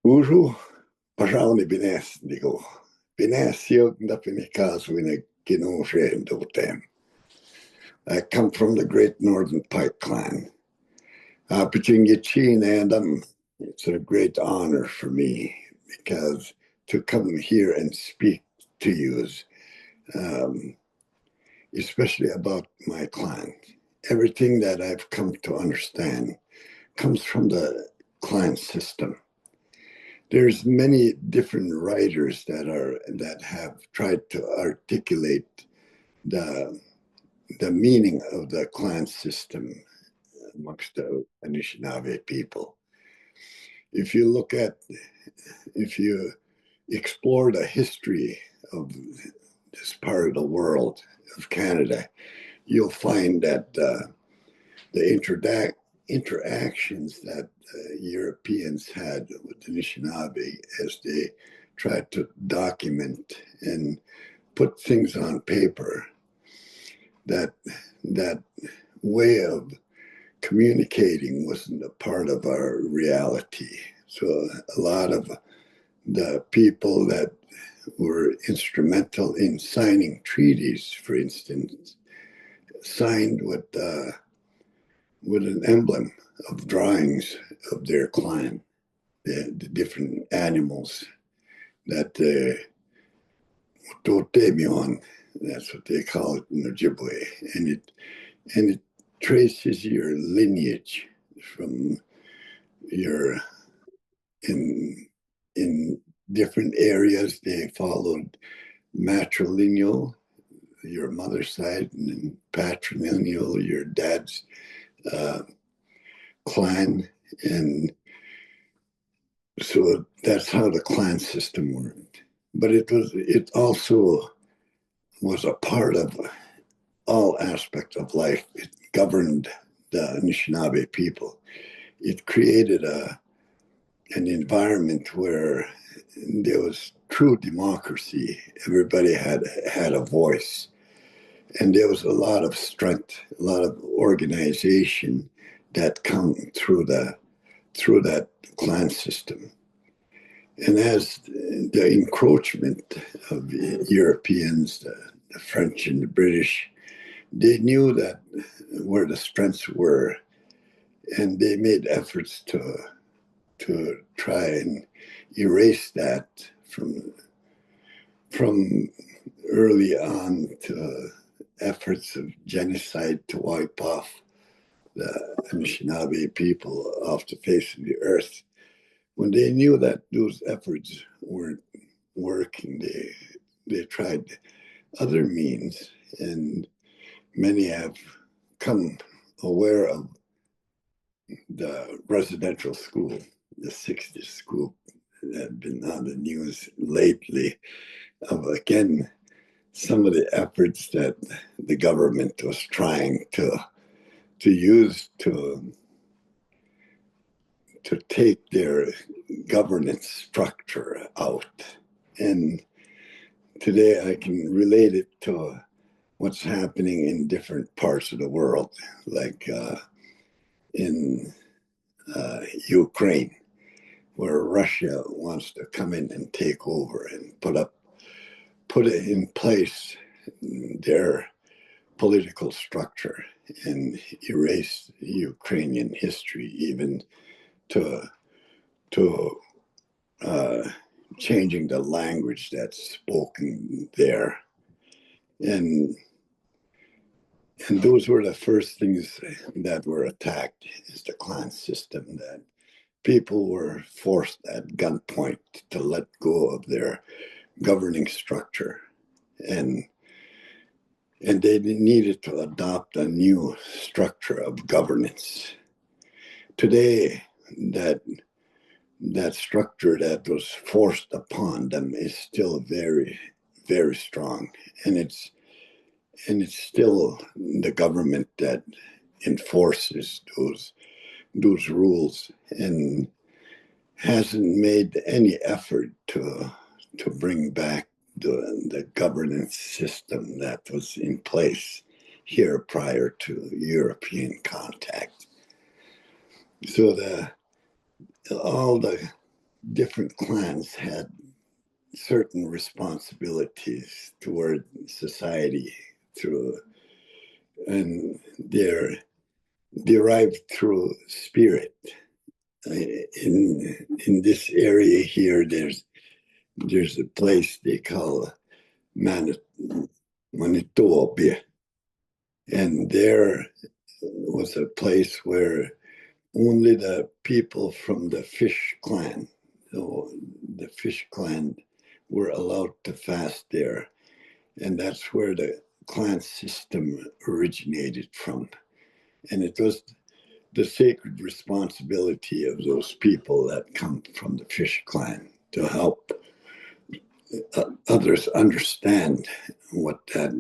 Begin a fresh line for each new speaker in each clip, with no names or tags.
Uru, Pažalni Bines, digo. Bines, eu da caso in a them. I come from the Great Northern Pike clan. Pichingichine, and it's a great honor for me because to come here and speak to you is, um, especially about my clan. Everything that I've come to understand comes from the clan system. There's many different writers that have tried to articulate the the meaning of the clan system amongst the Anishinaabe people. If you look at, if you explore the history of this part of the world of Canada, you'll find that the interactions that Europeans had with the Anishinaabe as they tried to document and put things on paper, that that way of communicating wasn't a part of our reality. So a lot of the people that were instrumental in signing treaties, for instance, signed with an emblem of drawings of their clan, the different animals that totemion, that's what they call it in Ojibwe, and it traces your lineage from your in in different areas. They followed matrilineal, your mother's side, and then patrilineal, your dad's uh, clan, and so that's how the clan system worked. But it also was a part of all aspects of life. It governed the Anishinaabe people. It created an environment where there was true democracy. Everybody had a voice, and there was a lot of strength, a lot of organization that come through that clan system. And as the encroachment of Europeans, the French and the British, they knew that where the strengths were, and they made efforts to try and erase that from early on to efforts of genocide to wipe off the Anishinaabe people off the face of the earth. When they knew that those efforts weren't working, they tried other means, and many have come aware of the residential school, the 60s school that have been on the news lately, of again some of the efforts that the government was trying to use to take their governance structure out. And today I can relate it to what's happening in different parts of the world, like in Ukraine, where Russia wants to come in and take over and put it in place their political structure and erase Ukrainian history, even to to uh, changing the language that's spoken there. And and those were the first things that were attacked, is the clan system, that people were forced at gunpoint to let go of their governing structure, and and they needed to adopt a new structure of governance. Today, that that structure that was forced upon them is still very, very strong, and it's still the government that enforces those rules, and hasn't made any effort to bring back the governance system that was in place here prior to European contact. So all the different clans had certain responsibilities toward society through, and they're derived through spirit. In this area here, there's a place they call Manitoba, and there was a place where only the people from the fish clan, so the fish clan, were allowed to fast there, and that's where the clan system originated from. And it was the sacred responsibility of those people that come from the fish clan to help others understand what that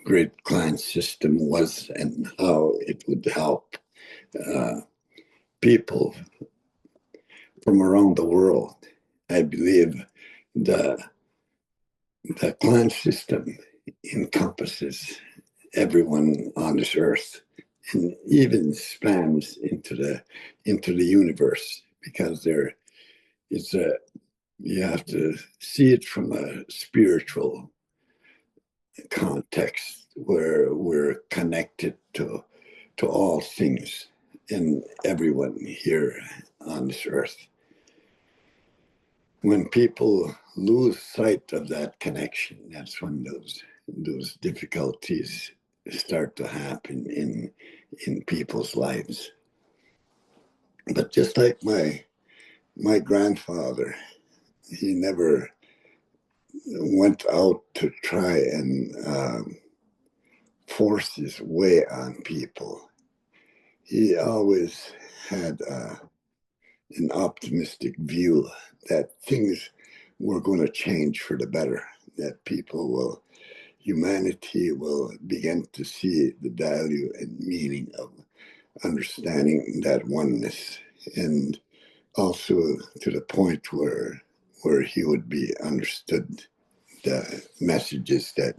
great clan system was and how it would help people from around the world. I believe the clan system encompasses everyone on this earth and even spans into the universe, because there is a you have to see it from a spiritual context where we're connected to all things and everyone here on this earth. When people lose sight of that connection, that's when those difficulties start to happen in people's lives. But just like my grandfather, he never went out to try and force his way on people. He always had an optimistic view that things were going to change for the better, that humanity will begin to see the value and meaning of understanding that oneness, and also to the point where he would be understood the messages that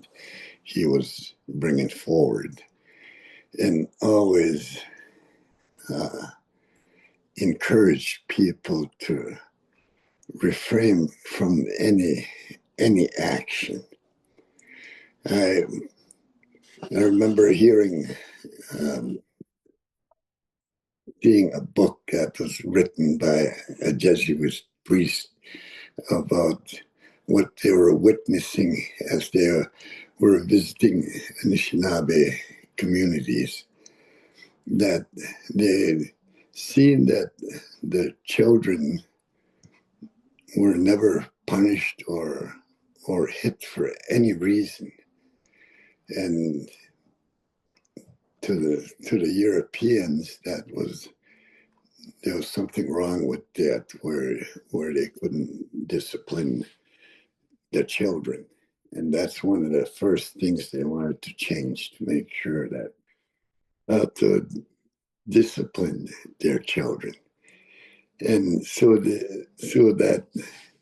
he was bringing forward, and always encourage people to refrain from any action. I remember hearing, seeing a book that was written by a Jesuit priest about what they were witnessing as they were visiting Anishinaabe communities, that they'd seen that the children were never punished or hit for any reason. And to the Europeans, there was something wrong with that, where they couldn't discipline the children. And that's one of the first things they wanted to change, to make sure that to discipline their children. And so that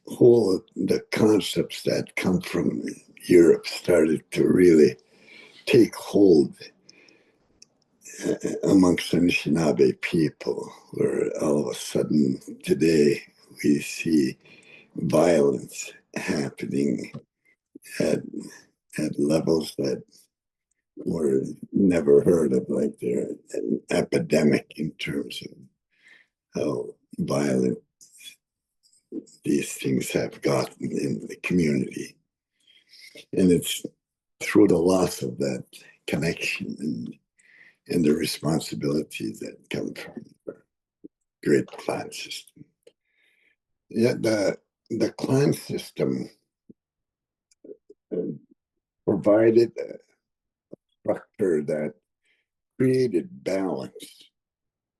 the concepts that come from Europe started to really take hold amongst Anishinaabe people, where all of a sudden today we see violence happening at levels that were never heard of. Like they're an epidemic in terms of how violent these things have gotten in the community. And it's through the loss of that connection and the responsibilities that come from the great clan system. Yeah, the clan system provided a structure that created balance,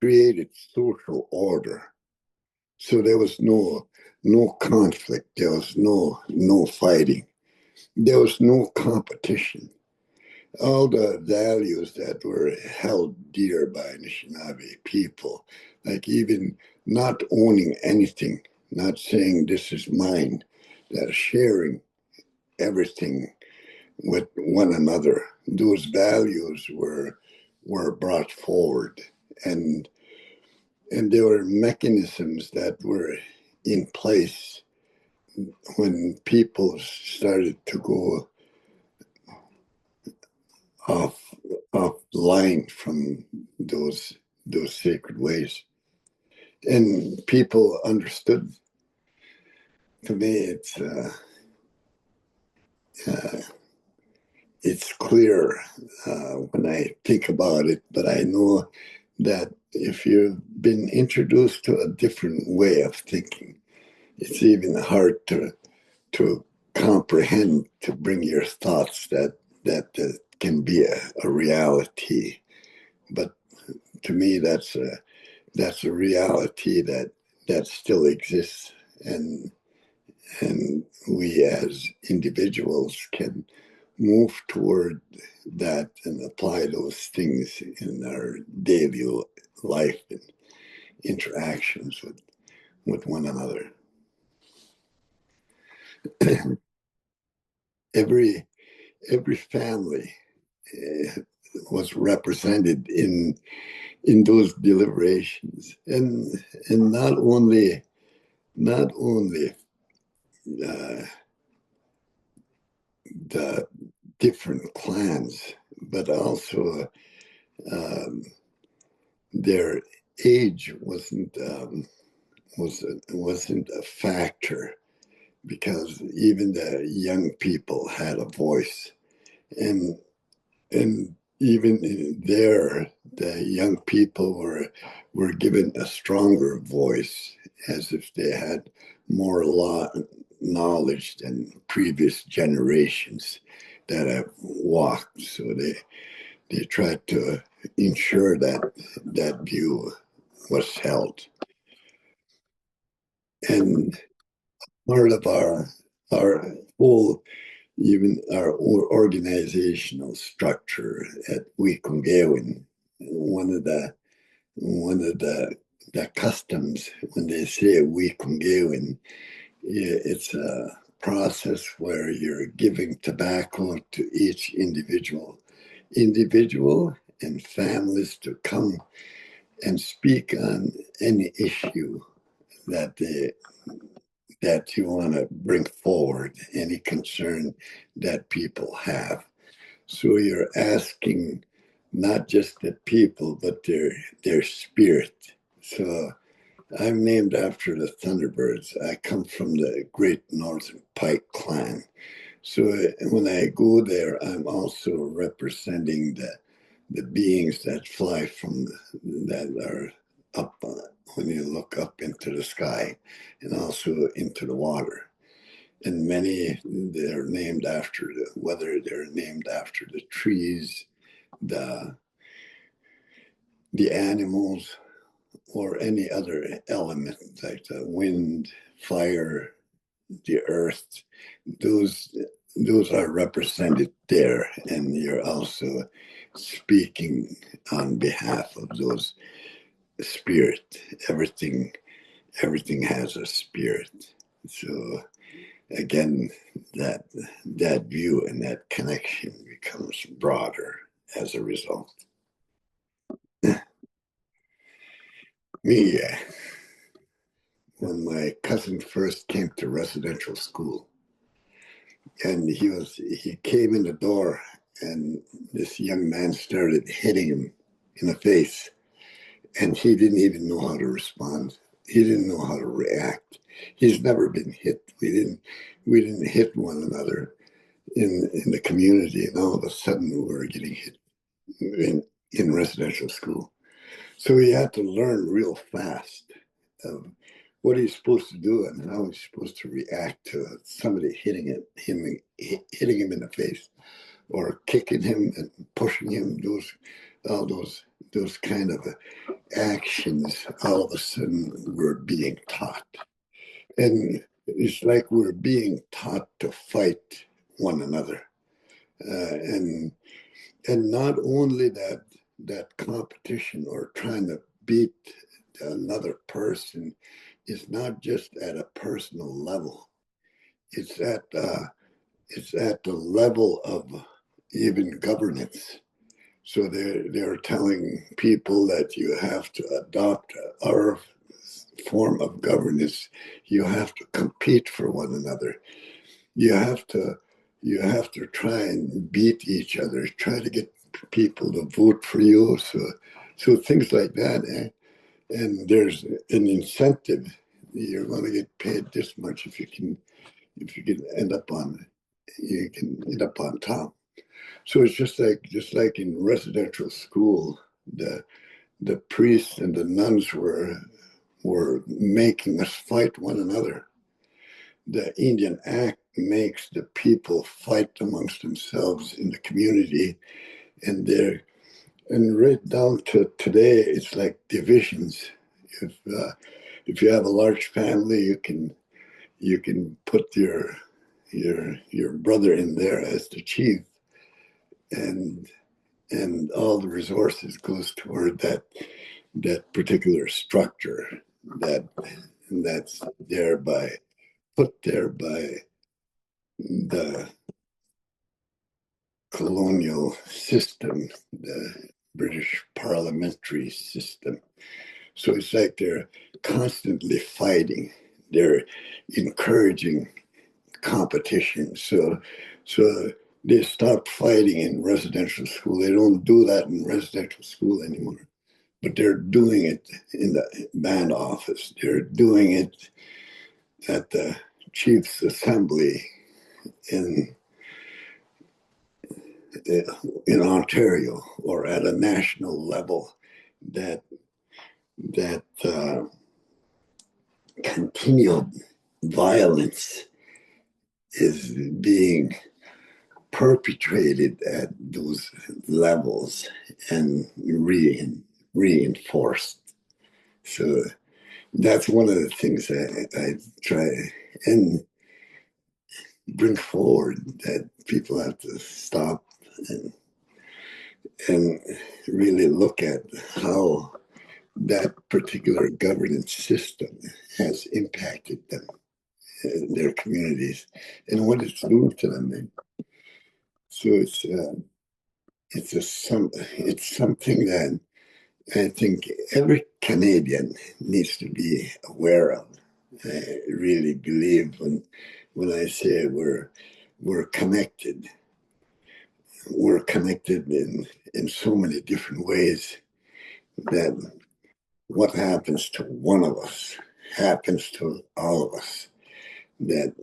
created social order. So there was no conflict, there was no fighting, there was no competition. All the values that were held dear by Anishinaabe people, like even not owning anything, not saying this is mine, that sharing everything with one another, those values were brought forward, and there were mechanisms that were in place when people started to go off line from those sacred ways, and people understood. To me, it's clear when I think about it, but I know that if you've been introduced to a different way of thinking, it's even hard to comprehend, to bring your thoughts that can be a reality. But to me, that's a reality that still exists, and we as individuals can move toward that and apply those things in our daily life and interactions with one another. every family was represented in those deliberations, and not only uh, the different clans, but also um, their age wasn't a factor, because even the young people had a voice, and and even there, the young people were given a stronger voice, as if they had more knowledge than previous generations that have walked. So they tried to ensure that view was held. And part of our whole, even our organizational structure at Wikungewin, one of the customs, when they say Wikungewin, it's a process where you're giving tobacco to each individual and families to come and speak on any issue that you want to bring forward, any concern that people have. So you're asking not just the people, but their spirit. So I'm named after the Thunderbirds. I come from the Great Northern Pike clan. So when I go there, I'm also representing the beings that fly that are up when you look up into the sky, and also into the water. And many, whether they're named after the trees, the animals, or any other element like the wind, fire, the earth. Those are represented there, and you're also speaking on behalf of those spirit. Everything has a spirit. So again, that view and that connection becomes broader as a result. Me, when my cousin first came to residential school, and he came in the door, and this young man started hitting him in the face, and he didn't even know how to respond. He didn't know how to react. He's never been hit. We didn't hit one another in the community, and all of a sudden we were getting hit in residential school. So he had to learn real fast of what he's supposed to do and how he's supposed to react to somebody hitting him in the face, or kicking him and pushing him. All those kind of actions, all of a sudden we're being taught. And it's like we're being taught to fight one another. And not only that competition or trying to beat another person is not just at a personal level. It's at the level of even governance. So they're telling people that you have to adopt our form of governance, you have to compete for one another. You have to try and beat each other, try to get people to vote for you. So things like that. And there's an incentive. You're going to get paid this much if you can end up on top. So it's just like in residential school, the priests and the nuns were making us fight one another. The Indian Act makes the people fight amongst themselves in the community, and right down to today, it's like divisions. If you have a large family, you can put your brother in there as the chief, and all the resources goes toward that particular structure that's put there by the colonial system, the British parliamentary system. So it's like they're constantly fighting. They're encouraging competition. So they stopped fighting in residential school. They don't do that in residential school anymore. But they're doing it in the band office. They're doing it at the Chiefs Assembly in in Ontario or at a national level. That continued violence is being perpetrated at those levels and reinforced. So that's one of the things that I try and bring forward, that people have to stop and really look at how that particular governance system has impacted them, their communities, and what it's doing to them. So it's something that I think every Canadian needs to be aware of. I really believe when I say we're connected. We're connected in so many different ways that what happens to one of us happens to all of us. That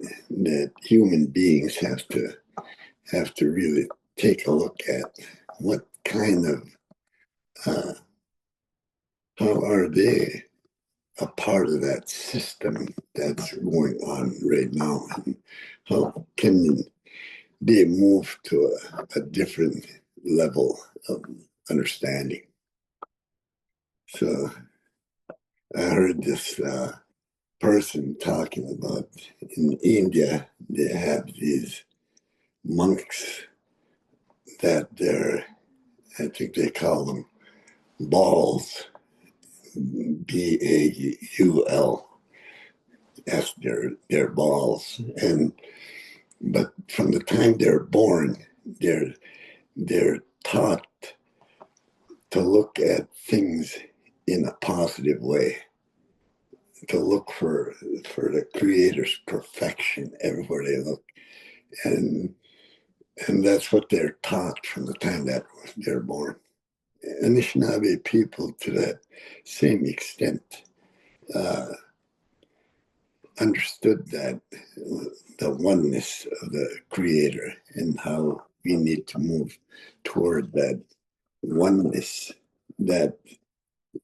human beings have to really take a look at what kind of how are they a part of that system that's going on right now, and how can they move to a different level of understanding. So I heard this person talking about in India, they have these monks that I think they call them balls, Baul, as their balls. But from the time they're born, they're taught to look at things in a positive way, to look for the Creator's perfection everywhere they look, and that's what they're taught from the time that they're born. Anishinaabe people, to that same extent, uh, understood that the oneness of the Creator and how we need to move toward that oneness. That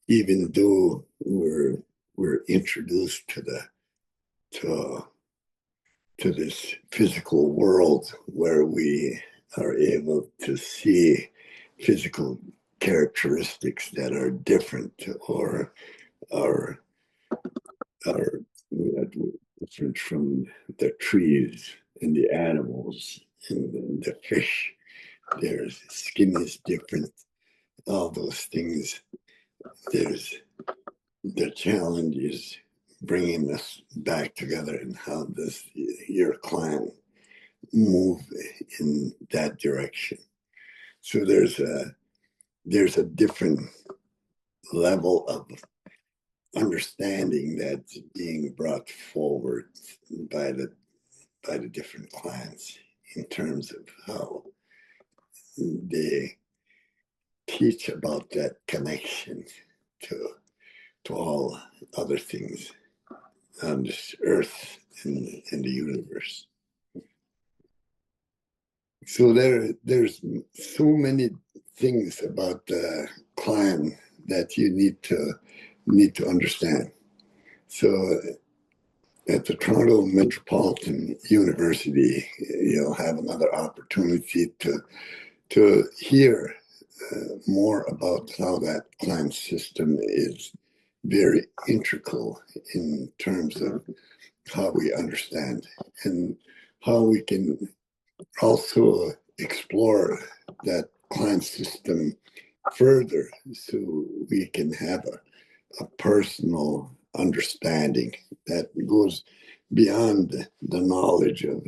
even though we're introduced to to this physical world where we are able to see physical characteristics that are different or are different from the trees and the animals and the fish. Their skin is different. All those things. There's the challenge is bringing us back together, and how does your clan move in that direction. So there's a different level of understanding that's being brought forward by the different clans in terms of how they teach about that connection to all other things on this earth and in the universe. So there's so many things about the clan that you need to understand. So at the Toronto Metropolitan University, you'll have another opportunity to hear more about how that clan system is very integral in terms of how we understand and how we can also explore that clan system further so we can have a personal understanding that goes beyond the knowledge of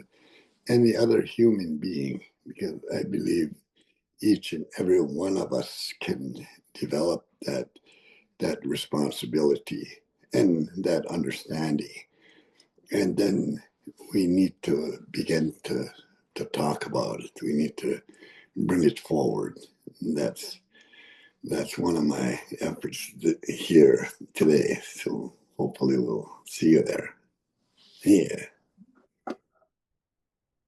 any other human being, because I believe each and every one of us can develop that responsibility and that understanding. And then we need to begin to talk about it. We need to bring it forward. That's one of my efforts here today. So hopefully we'll see you there. Yeah.